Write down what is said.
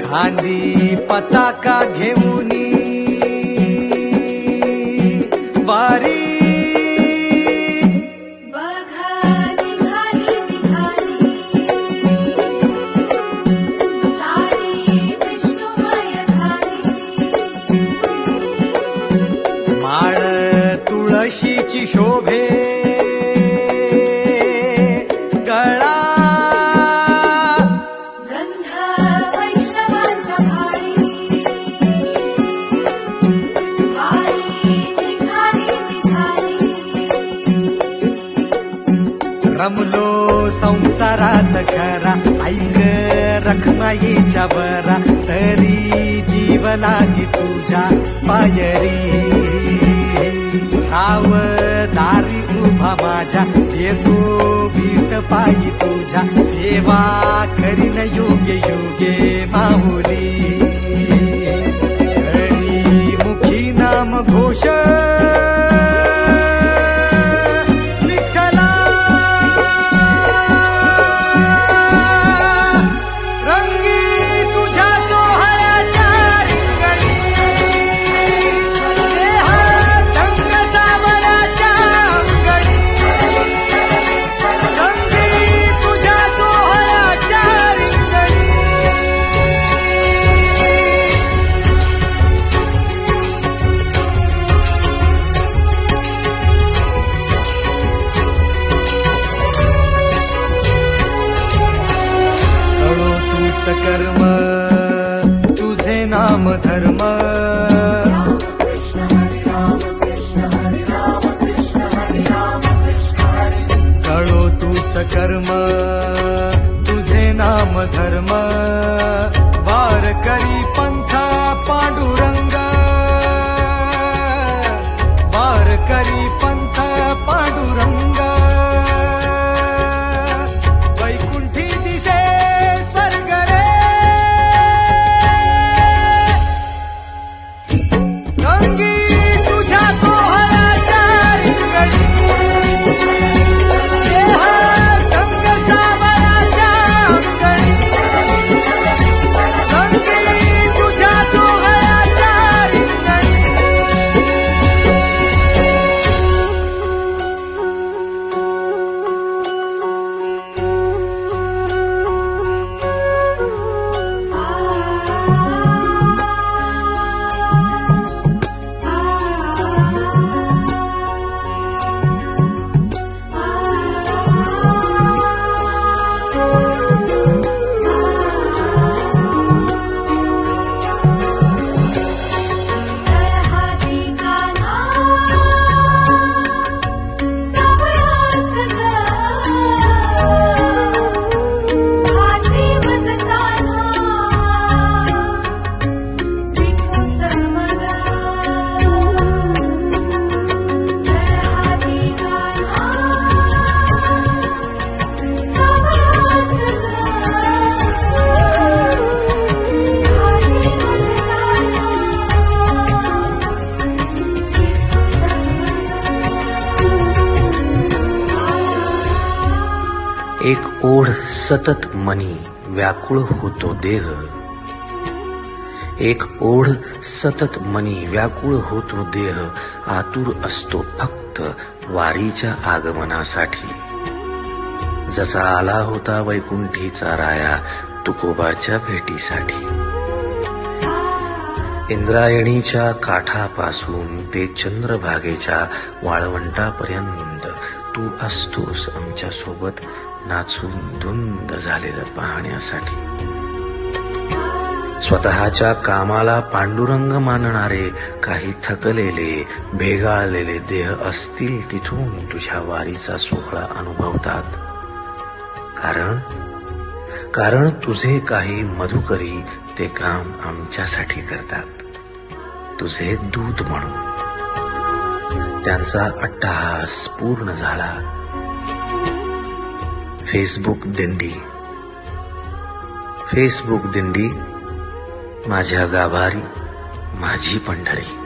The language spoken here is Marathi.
खांदी पताका घेऊनी वारी माळ तुळशीची शोभे गळा रमलो संसारात खरा ऐक रखमाईच्या बरा तरी जीव लागी तुझ्या पायरी राव दारी उभा माझ्या येतो वीट पायी तुझ्या सेवा करीन योग्य योगे माऊली हरी मुखी नाम घोष कर्म तुझे नाम धर्म कळो तूच कर्म तुझे नाम धर्म वार करी पंथ पांडुरंग वार करी पंथ पांडुरंग एक ओढ सतत मनी व्याकुळ होतो देह एक ओढ सतत मनी व्याकुळ होतो देह आतुर असतो फक्त वारीच्या आगमनासाठी जसा आला होता वैकुंठीचा राया तुकोबाच्या भेटीसाठी इंद्रायणीच्या काठापासून ते चंद्रभागेच्या वाळवंटापर्यंत तू असतोस आमच्या सोबत नाचून धुंद झालेलं पाहण्यासाठी स्वतःच्या कामाला पांडुरंग मानणारे काही थकलेले भेगाळलेले देह असतील तिथून तुझ्या वारीचा सोहळा अनुभवतात कारण तुझे काही मधुकरी ते काम आमच्यासाठी करतात तुझे दूत म्हणून त्यांचा अट्टहास पूर्ण झाला फेसबुक दिंडी फेसबुक दिंडी, माझ्या गाभारी माझी पंढरी.